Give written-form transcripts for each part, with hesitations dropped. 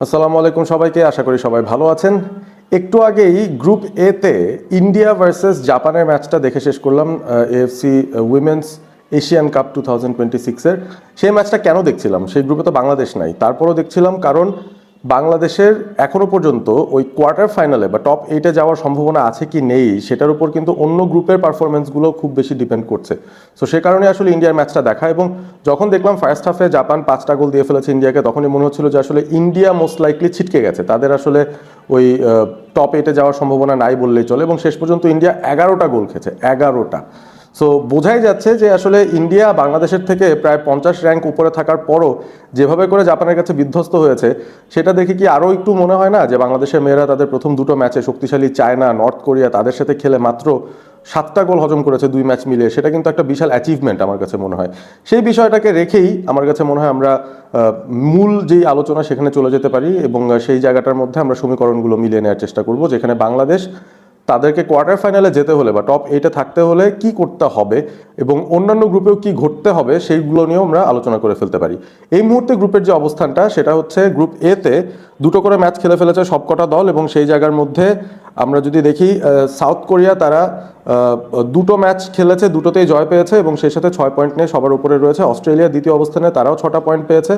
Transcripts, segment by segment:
আসসালামু আলাইকুম সবাইকে, আশা করি সবাই ভালো আছেন। একটু আগেই গ্রুপ এ তে ইন্ডিয়া ভার্সেস জাপানের ম্যাচটা দেখে শেষ করলাম, এএফসি উইমেন্স এশিয়ান কাপ 2026-এর। সেই ম্যাচটা কেন দেখছিলাম? সেই গ্রুপে তো বাংলাদেশ নাই, তারপরও দেখছিলাম কারণ বাংলাদেশের এখনো পর্যন্ত ওই কোয়ার্টার ফাইনালে বা টপ 8-এ যাওয়ার সম্ভাবনা আছে কি নেই সেটার উপর কিন্তু অন্য গ্রুপের পারফরমেন্সগুলো খুব বেশি ডিপেন্ড করছে। সো সে কারণে আসলে ইন্ডিয়ার ম্যাচটা দেখা, এবং যখন দেখলাম ফার্স্ট হাফে জাপান 5টা গোল দিয়ে ফেলেছে ইন্ডিয়াকে, তখনই মনে হচ্ছিল যে আসলে ইন্ডিয়া মোস্ট লাইকলি ছিটকে গেছে, তাদের আসলে ওই টপ 8-এ যাওয়ার সম্ভাবনা নাই বললেই চলে। এবং শেষ পর্যন্ত ইন্ডিয়া 11টা গোল খেয়েছে, 11টা। সো বোঝাই যাচ্ছে যে আসলে ইন্ডিয়া বাংলাদেশের থেকে প্রায় 50 র্যাঙ্ক উপরে থাকার পরও যেভাবে করে জাপানের কাছে বিধ্বস্ত হয়েছে, সেটা দেখে কি আরও একটু মনে হয় না যে বাংলাদেশের মেয়েরা তাদের প্রথম দুটো ম্যাচে শক্তিশালী চায়না, নর্থ কোরিয়া তাদের সাথে খেলে মাত্র 7টা গোল হজম করেছে 2 ম্যাচ মিলিয়ে? সেটা কিন্তু একটা বিশাল অ্যাচিভমেন্ট আমার কাছে মনে হয়। সেই বিষয়টাকে রেখেই আমার কাছে মনে হয় আমরা মূল যেই আলোচনা সেখানে চলে যেতে পারি, এবং সেই জায়গাটার মধ্যে আমরা সমীকরণগুলো মিলিয়ে নেওয়ার চেষ্টা করব, যেখানে বাংলাদেশ তাদেরকে কোয়ার্টার ফাইনালে যেতে হলে বা টপ 8-এ থাকতে হলে কি করতে হবে এবং অন্যান্য গ্রুপেও কি ঘটতে হবে সেইগুলো নিয়েও আমরা আলোচনা করে ফেলতে পারি। এই মুহূর্তে গ্রুপের যে অবস্থানটা সেটা হচ্ছে, গ্রুপ এ তে দুটো করে ম্যাচ খেলে ফেলেছে সবকটা দল, এবং সেই জায়গার মধ্যে আমরা যদি দেখি সাউথ কোরিয়া তারা দুটো ম্যাচ খেলেছে, দুটোতেই জয় পেয়েছে এবং সেই সাথে 6 পয়েন্ট নিয়ে সবার উপরে রয়েছে। অস্ট্রেলিয়া দ্বিতীয় অবস্থানে, তারাও 6টা পয়েন্ট পেয়েছে।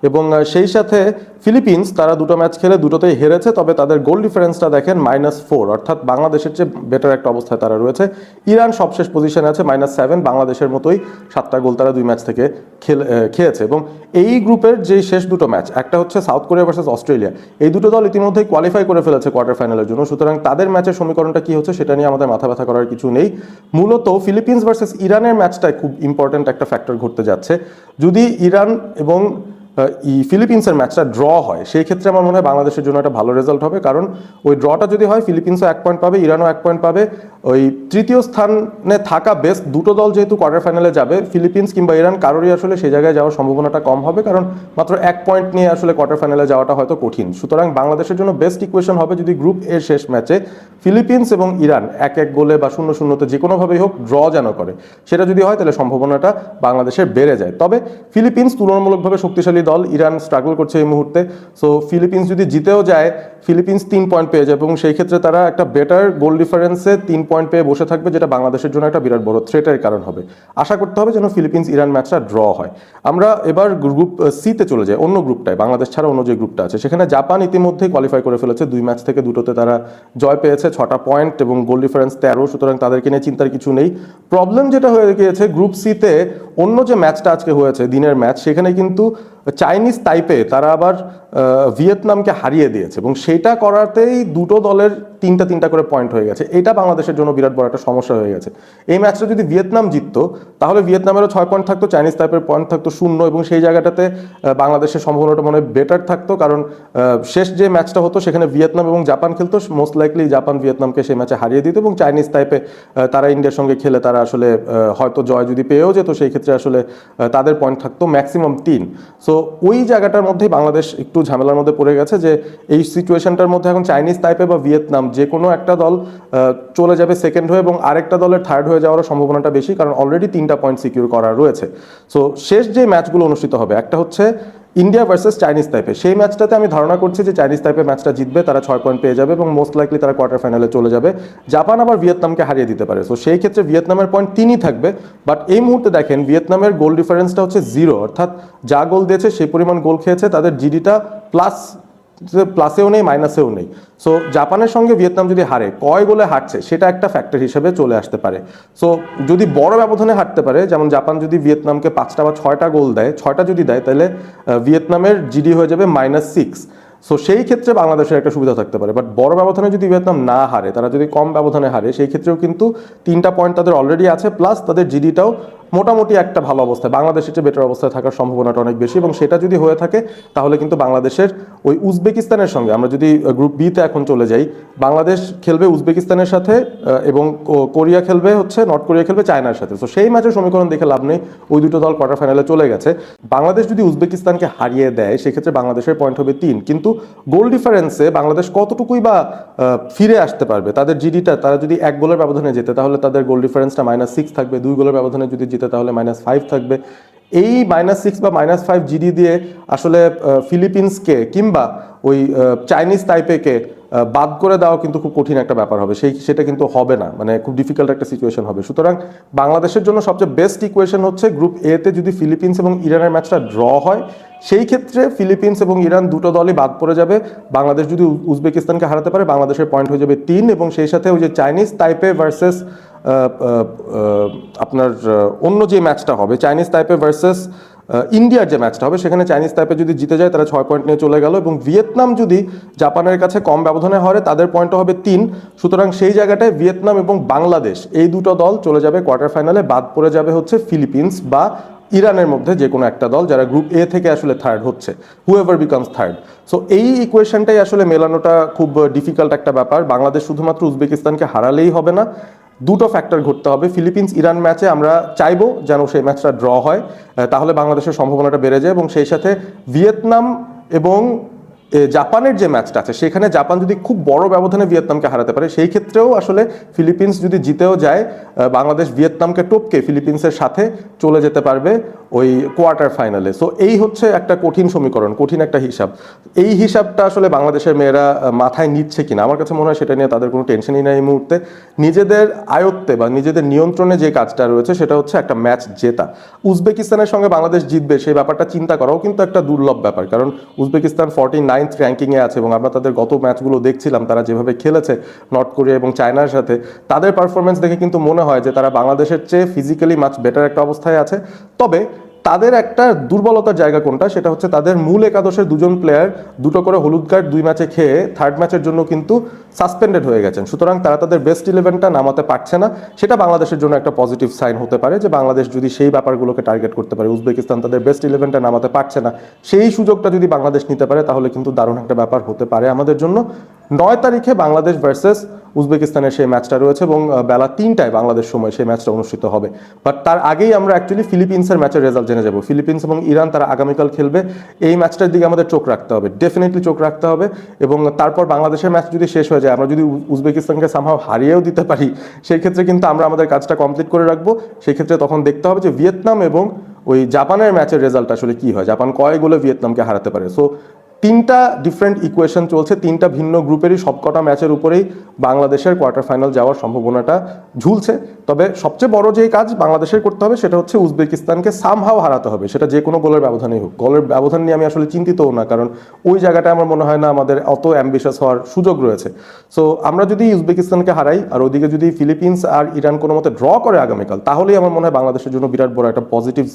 এবং সেই সাথে ফিলিপিন্স তারা দুটো ম্যাচ খেলে দুটোতেই হেরেছে, তবে তাদের গোল ডিফারেন্সটা দেখেন -4, অর্থাৎ বাংলাদেশের চেয়ে বেটার একটা অবস্থায় তারা রয়েছে। ইরান সবশেষ পজিশনে আছে -7, বাংলাদেশের মতোই 7টা গোল তারা 2 ম্যাচ থেকে খেয়েছে। এবং এই গ্রুপের যে শেষ দুটো ম্যাচ, একটা হচ্ছে সাউথ কোরিয়া ভার্সেস অস্ট্রেলিয়া, এই দুটো দল ইতিমধ্যেই কোয়ালিফাই করে ফেলেছে কোয়ার্টার ফাইনালের জন্য। সুতরাং তাদের ম্যাচের সমীকরণটা কি হচ্ছে সেটা নিয়ে আমাদের মাথা ব্যথা করার কিছু নেই। মূলত ফিলিপিন্স ভার্সেস ইরানের ম্যাচটায় খুব ইম্পর্ট্যান্ট একটা ফ্যাক্টর ঘটতে যাচ্ছে। যদি ইরান এবং ফিলিপিন্সের ম্যাচটা ড্র হয়, সেই ক্ষেত্রে আমার মনে হয় বাংলাদেশের জন্য একটা ভালো রেজাল্ট হবে, কারণ ওই ড্রটা যদি হয় ফিলিপিন্সও 1 পয়েন্ট পাবে, ইরানও 1 পয়েন্ট পাবে। ওই তৃতীয় স্থানে থাকা বেস্ট দুটো দল যেহেতু কোয়ার্টার ফাইনালে যাবে, ফিলিপিন্স কিংবা ইরান কারোরই আসলে সেই জায়গায় যাওয়ার সম্ভাবনাটা কম হবে, কারণ মাত্র 1 পয়েন্ট নিয়ে আসলে কোয়ার্টার ফাইনালে যাওয়াটা হয়তো কঠিন। সুতরাং বাংলাদেশের জন্য বেস্ট ইকুয়েশন হবে যদি গ্রুপ এর শেষ ম্যাচে ফিলিপিন্স এবং ইরান 1-1 গোলে বা 0-0-তে যে কোনোভাবেই হোক ড্র যেন করে। সেটা যদি হয় তাহলে সম্ভাবনাটা বাংলাদেশের বেড়ে যায়। তবে ফিলিপিন্স তুলনামূলকভাবে শক্তিশালী দল, ইরান স্ট্রাগল করছে এই মুহূর্তে। সো ফিলিপিন্স যদি জিতেও যায়, ফিলিপিন্স 3 পয়েন্ট পেয়ে যাবে এবং সেই ক্ষেত্রে তারা একটা বেটার গোল ডিফারেন্সে 3 পয়েন্ট পেয়ে বসে থাকবে, যেটা বাংলাদেশের জন্য একটা বিরাট বড় থ্রেটের কারণ হবে। আশা করতে হবে যেন ফিলিপিন্স ইরান ম্যাচটা ড্র হয়। আমরা এবার গ্রুপ সিতে চলে যাই, অন্য গ্রুপটায়, বাংলাদেশ ছাড়া অন্য যে গ্রুপটা আছে সেখানে জাপান ইতিমধ্যেই কোয়ালিফাই করে ফেলেছে। 2 ম্যাচ থেকে দুটোতে তারা জয় পেয়েছে, 6টা পয়েন্ট এবং গোল ডিফারেন্স 13, সুতরাং তাদেরকে নিয়ে চিন্তার কিছু নেই। প্রবলেম যেটা হয়ে গিয়েছে গ্রুপ সিতে, অন্য যে ম্যাচটা আজকে হয়েছে দিনের ম্যাচ, সেখানে কিন্তু চাইনিজ তাইপে তারা আবার ভিয়েতনামকে হারিয়ে দিয়েছে, এবং সেইটা করাতেই দুটো দলের তিনটা করে পয়েন্ট হয়ে গেছে। এটা বাংলাদেশের জন্য বিরাট বড় একটা সমস্যা হয়ে গেছে। এই ম্যাচটা যদি ভিয়েতনাম জিততো তাহলে ভিয়েতনামেরও 6 পয়েন্ট থাকতো, চাইনিজ তাইপের পয়েন্ট থাকতো 0, এবং সেই জায়গাটাতে বাংলাদেশের সম্ভাবনাটা মনে হয় বেটার থাকতো, কারণ শেষ যে ম্যাচটা হতো সেখানে ভিয়েতনাম এবং জাপান খেলতো, মোস্ট লাইকলি জাপান ভিয়েতনামকে সেই ম্যাচে হারিয়ে দিত, এবং চাইনিজ তাইপে তারা ইন্ডিয়ার সঙ্গে খেলে তারা আসলে হয়তো জয় যদি পেয়েও যেত, সেই ক্ষেত্রে আসলে তাদের পয়েন্ট থাকতো ম্যাক্সিমাম 3। সো ওই জায়গাটার মধ্যেই বাংলাদেশ একটু ঝামেলার মধ্যে পড়ে গেছে, যে এই সিচুয়েশনটার মধ্যে এখন চাইনিজ তাইপে বা ভিয়েতনাম যে কোনো একটা দল চলে যাবে সেকেন্ড হয়ে, এবং আরেকটা দলের থার্ড হয়ে যাওয়ার সম্ভাবনাটা বেশি, কারণ অলরেডি 3টা পয়েন্ট সিকিউর করা রয়েছে। সো শেষ যে ম্যাচগুলো অনুষ্ঠিত হবে, একটা হচ্ছে ইন্ডিয়া ভার্সেস চাইনিজ তাইপে, সেই ম্যাচটাতে আমি ধারণা করছি যে চাইনিজ তাইপে ম্যাচটা জিতবে, তারা 6 পয়েন্ট পেয়ে যাবে এবং মোস্ট লাইকলি তারা কোয়ার্টার ফাইনালে চলে যাবে। জাপান আবার ভিয়েতনামকে হারিয়ে দিতে পারে, সো সেই ক্ষেত্রে ভিয়েতনামের পয়েন্ট 3ই থাকবে। বাট এই মুহূর্তে দেখেন ভিয়েতনামের গোল ডিফারেন্সটা হচ্ছে 0, অর্থাৎ যা গোল দিয়েছে সেই পরিমাণ গোল খেয়েছে, তাদের জিডিটা প্লাসেও নেই মাইনাসেও নেই। সো জাপানের সঙ্গে ভিয়েতনাম যদি হারে, কয় গোলে হারছে সেটা একটা ফ্যাক্টর হিসেবে চলে আসতে পারে। সো যদি বড় ব্যবধানে হারতে পারে, যেমন জাপান যদি ভিয়েতনামকে 5টা বা 6টা গোল দেয়, 6টা যদি দেয়, তাহলে ভিয়েতনামের জিডি হয়ে যাবে -6। সো সেই ক্ষেত্রে বাংলাদেশের একটা সুবিধা থাকতে পারে। বাট বড় ব্যবধানে যদি ভিয়েতনাম না হারে, তারা যদি কম ব্যবধানে হারে, সেই ক্ষেত্রেও কিন্তু 3টা পয়েন্ট তাদের অলরেডি আছে, প্লাস তাদের জিডিটাও মোটামুটি একটা ভালো অবস্থায়, বাংলাদেশের চেয়ে বেটার অবস্থায় থাকার সম্ভাবনাটা অনেক বেশি। এবং সেটা যদি হয়ে থাকে তাহলে কিন্তু বাংলাদেশের ওই উজবেকিস্তানের সঙ্গে, আমরা যদি গ্রুপ বিতে এখন চলে যাই, বাংলাদেশ খেলবে উজবেকিস্তানের সাথে এবং কোরিয়া খেলবে হচ্ছে, নর্থ কোরিয়া খেলবে চায়নার সাথে। তো সেই ম্যাচের সমীকরণ দেখে লাভ নেই, ওই দুটো দল কোয়ার্টার ফাইনালে চলে গেছে। বাংলাদেশ যদি উজবেকিস্তানকে হারিয়ে দেয় সেক্ষেত্রে বাংলাদেশের পয়েন্ট হবে 3, কিন্তু গোল ডিফারেন্সে বাংলাদেশ কতটুকুই বা ফিরে আসতে পারবে। তাদের জিডিটা, তারা যদি 1 গোলের ব্যবধানে যেতে তাহলে তাদের গোল ডিফারেন্সটা -6 থাকবে, 2 গোলের ব্যবধানে যদি জিতে তাহলে -5 থাকবে। এই -6 বা -5 জিডি দিয়ে আসলে ফিলিপিন্সকে কিংবা ওই চাইনিজ তাইপেকে বাদ করে দেওয়া কিন্তু খুব কঠিন একটা ব্যাপার হবে, সেটা কিন্তু হবে না, মানে খুব ডিফিকাল্ট একটা সিচুয়েশন হবে। সুতরাং বাংলাদেশের জন্য সবচেয়ে বেস্ট ইকুয়েশন হচ্ছে গ্রুপ এ তে যদি ফিলিপিন্স এবং ইরানের ম্যাচটা ড্র হয়, সেই ক্ষেত্রে ফিলিপিন্স এবং ইরান দুটো দলই বাদ পড়ে যাবে। বাংলাদেশ যদি উজবেকিস্তানকে হারাতে পারে, বাংলাদেশের পয়েন্ট হয়ে যাবে 3, এবং সেই সাথে ওই যে চাইনিজ তাইপে ভার্সেস আপনার অন্য যে ম্যাচটা হবে, চাইনিজ তাইপে ভার্সেস ইন্ডিয়ার যে ম্যাচটা হবে, সেখানে চাইনিজ তাইপে যদি জিতে যায় তারা 6 পয়েন্ট নিয়ে চলে গেল, এবং ভিয়েতনাম যদি জাপানের কাছে কম ব্যবধানে হারে তাদের পয়েন্ট হবে 3। সুতরাং সেই জায়গাটায় ভিয়েতনাম এবং বাংলাদেশ এই দুটো দল চলে যাবে কোয়ার্টার ফাইনালে, বাদ পড়ে যাবে হচ্ছে ফিলিপিন্স বা ইরানের মধ্যে যে কোনো একটা দল, যারা গ্রুপ এ থেকে আসলে থার্ড হচ্ছে, হুএভার বিকামস থার্ড। সো এই ইকুয়েশনটাই আসলে মেলানোটা খুব ডিফিকাল্ট একটা ব্যাপার। বাংলাদেশ শুধুমাত্র উজবেকিস্তানকে হারালেই হবে না, দুটো ফ্যাক্টর ঘটতে হবে। ফিলিপিন্স ইরান ম্যাচে আমরা চাইবো যেন সেই ম্যাচটা ড্র হয়, তাহলে বাংলাদেশের সম্ভাবনাটা বেড়ে যায়, এবং সেই সাথে ভিয়েতনাম এবং জাপানের যে ম্যাচটা আছে সেখানে জাপান যদি খুব বড় ব্যবধানে ভিয়েতনামকে হারাতে পারে, সেই ক্ষেত্রেও আসলে ফিলিপিন্স যদি জিতেও যায়, বাংলাদেশ ভিয়েতনামকে টপকে ফিলিপিন্সের সাথে চলে যেতে পারবে ওই কোয়ার্টার ফাইনালে। সো এই হচ্ছে একটা কঠিন সমীকরণ, কঠিন একটা হিসাব। এই হিসাবটা আসলে বাংলাদেশের মেয়েরা মাথায় নিচ্ছে কিনা, আমার কাছে মনে হয় সেটা নিয়ে তাদের কোনো টেনশনই নেই এই মুহূর্তে। নিজেদের আয়ত্তে বা নিজেদের নিয়ন্ত্রণে যে কাজটা রয়েছে সেটা হচ্ছে একটা ম্যাচ জেতা। উজবেকিস্তানের সঙ্গে বাংলাদেশ জিতবে সেই ব্যাপারটা চিন্তা করাও কিন্তু একটা দুর্লভ ব্যাপার, কারণ উজবেকিস্তান 49th র্যাঙ্কিংয়ে আছে, এবং আমরা তাদের গত ম্যাচগুলো দেখছিলাম, তারা যেভাবে খেলেছে নর্থ কোরিয়া এবং চায়নার সাথে, তাদের পারফরমেন্স দেখে কিন্তু মনে হয় যে তারা বাংলাদেশের চেয়ে ফিজিক্যালি মাচ বেটার একটা অবস্থায় আছে। তবে তাদের একটা দুর্বলতার জায়গা কোনটা, সেটা হচ্ছে তাদের মূল একাদশের দুজন প্লেয়ার দুটো করে হলুদ কার্ড 2 ম্যাচে খেয়ে থার্ড ম্যাচের জন্য কিন্তু সাসপেন্ডেড হয়ে গেছেন। সুতরাং তারা তাদের বেস্ট 11টা নামাতে পারছে না। সেটা বাংলাদেশের জন্য একটা পজিটিভ সাইন হতে পারে, যে বাংলাদেশ যদি সেই ব্যাপারগুলোকে টার্গেট করতে পারে, উজবেকিস্তান তাদের বেস্ট 11টা নামাতে পারছে না, সেই সুযোগটা যদি বাংলাদেশ নিতে পারে, তাহলে কিন্তু দারুণ একটা ব্যাপার হতে পারে আমাদের জন্য। 9 তারিখে বাংলাদেশ ভার্সেস উজবেকিস্তানের সেই ম্যাচটা রয়েছে, এবং বেলা 3টায় বাংলাদেশ সময় সেই ম্যাচটা অনুষ্ঠিত হবে। বাট তার আগেই আমরা অ্যাকচুয়ালি ফিলিপিন্সের ম্যাচের রেজাল্ট জেনে যাব। ফিলিপিন্স এবং ইরান তারা আগামীকাল খেলবে, এই ম্যাচটার দিকে আমাদের চোখ রাখতে হবে, ডেফিনেটলি চোখ রাখতে হবে। এবং তারপর বাংলাদেশের ম্যাচ যদি শেষ হয়ে যায়, আমরা যদি উজবেকিস্তানকে সামহাও হারিয়েও দিতে পারি, সেই ক্ষেত্রে কিন্তু আমরা আমাদের কাজটা কমপ্লিট করে রাখবো। সেই ক্ষেত্রে তখন দেখতে হবে যে ভিয়েতনাম এবং ওই জাপানের ম্যাচের রেজাল্ট আসলে কি হয়, জাপান কয় গোলে ভিয়েতনামকে হারাতে পারে। সো 3টা ডিফারেন্ট ইকুয়েশন চলছে, 3টা ভিন্ন গ্রুপেরই সবকটা ম্যাচের উপরেই বাংলাদেশের কোয়ার্টার ফাইনাল যাওয়ার সম্ভাবনাটা ঝুলছে। তবে সবচেয়ে বড় যেই কাজ বাংলাদেশের করতে হবে সেটা হচ্ছে উজবেকিস্তানকে সামহাও হারাতে হবে, সেটা যে কোনো গোলের ব্যবধানেই হোক। গোলের ব্যবধান নিয়ে আমি আসলে চিন্তিতও না, কারণ ওই জায়গাটা আমার মনে হয় না আমাদের অত অ্যাম্বিশাস হওয়ার সুযোগ রয়েছে। সো আমরা যদি উজবেকিস্তানকে হারাই, আর ওইদিকে যদি ফিলিপিন্স আর ইরান কোনো মতে ড্র করে আগামীকাল, তাহলেই আমার মনে হয় বাংলাদেশের জন্য বিরাট বড় একটা পজিটিভ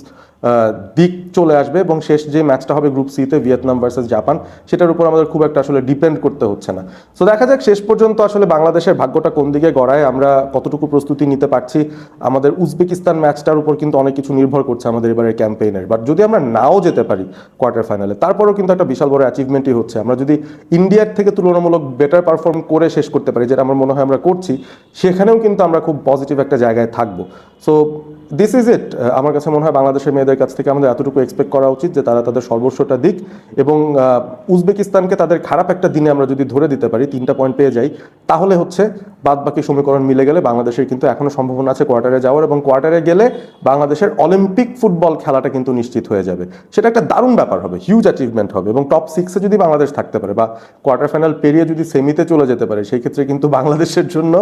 দিক চলে আসবে। এবং শেষ যে ম্যাচটা হবে গ্রুপ সিতে, ভিয়েতনাম ভার্সেস জাপান, সেটার উপর আমাদের খুব একটা আসলে ডিপেন্ড করতে হচ্ছে না। সো দেখা যাক শেষ পর্যন্ত আসলে বাংলাদেশের ভাগ্যটা কোন দিকে গড়ায়, আমরা কতটুকু প্রস্তুতি নিতে পারছি। আমাদের উজবেকিস্তান ম্যাচটার উপর কিন্তু অনেক কিছু নির্ভর করছে আমাদের এবারের ক্যাম্পেইনের। বাট যদি আমরা নাও যেতে পারি কোয়ার্টার ফাইনালে, তারপরেও কিন্তু একটা বিশাল বড় অ্যাচিভমেন্টই হচ্ছে। আমরা যদি ইন্ডিয়ার থেকে তুলনামূলক বেটার পারফর্ম করে শেষ করতে পারি, যেটা আমার মনে হয় আমরা করছি, সেখানেও কিন্তু আমরা খুব পজিটিভ একটা জায়গায় থাকবো। So this is it. আমার কাছে মনে হয় বাংলাদেশের মেয়েদের কাছ থেকে আমাদের এতটুকু এক্সপেক্ট করা উচিত যে তারা তাদের সর্বস্বটা দিক, এবং উজবেকিস্তানকে তাদের খারাপ একটা দিনে আমরা যদি ধরে দিতে পারি, 3টা পয়েন্ট পেয়ে যাই, তাহলে হচ্ছে বাদ বাকি সমীকরণ মিলে গেলে বাংলাদেশের কিন্তু এখনো সম্ভাবনা আছে কোয়ার্টারে যাওয়ার, এবং কোয়ার্টারে গেলে বাংলাদেশের অলিম্পিক ফুটবল খেলাটা কিন্তু নিশ্চিত হয়ে যাবে। সেটা একটা দারুণ ব্যাপার হবে, হিউজ অ্যাচিভমেন্ট হবে। এবং টপ 6-এ যদি বাংলাদেশ থাকতে পারে বা কোয়ার্টার ফাইনাল পেরিয়ে যদি সেমিতে চলে যেতে পারে, সেই ক্ষেত্রে কিন্তু বাংলাদেশের জন্য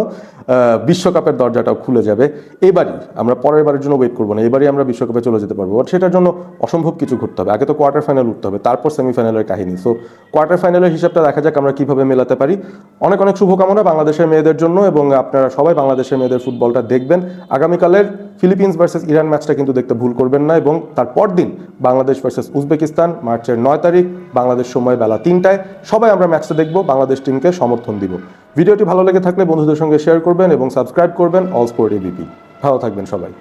বিশ্বকাপের দরজাটাও খুলে যাবে। এবারই আমরা পরের বারের জন্য ওয়েট করবো না, এবারই আমরা বিশ্বকাপে চলে যেতে পারবো। বাট সেটার জন্য অসম্ভব কিছু ঘটতে হবে, আগে তো কোয়ার্টার ফাইনাল উঠতে হবে, তারপর সেমিফাইনালের কাহিনী। সো কোয়ার্টার ফাইনালের হিসাবটা দেখা যাক আমরা কিভাবে মেলাতে পারি। অনেক অনেক শুভকামনা বাংলাদেশের মেয়েদের জন্য, এবং আপনারা সবাই বাংলাদেশের মেয়েদের ফুটবলটা দেখবেন। আগামীকালের ফিলিপিন্স ভার্সেস ইরান ম্যাচটা কিন্তু দেখতে ভুল করবেন না, এবং তারপর দিন বাংলাদেশ ভার্সেস উজবেকিস্তান, মার্চের 9 তারিখ বাংলাদেশ সময় বেলা 3টায়। সবাই আমরা ম্যাচটা দেখব, বাংলাদেশ টিমকে সমর্থন দিব। ভিডিওটি ভালো লেগে থাকলে বন্ধুদের সঙ্গে শেয়ার করবেন এবং সাবস্ক্রাইব করবেন অল স্পোর্ট এবিপি। ভালো থাকবেন সবাই।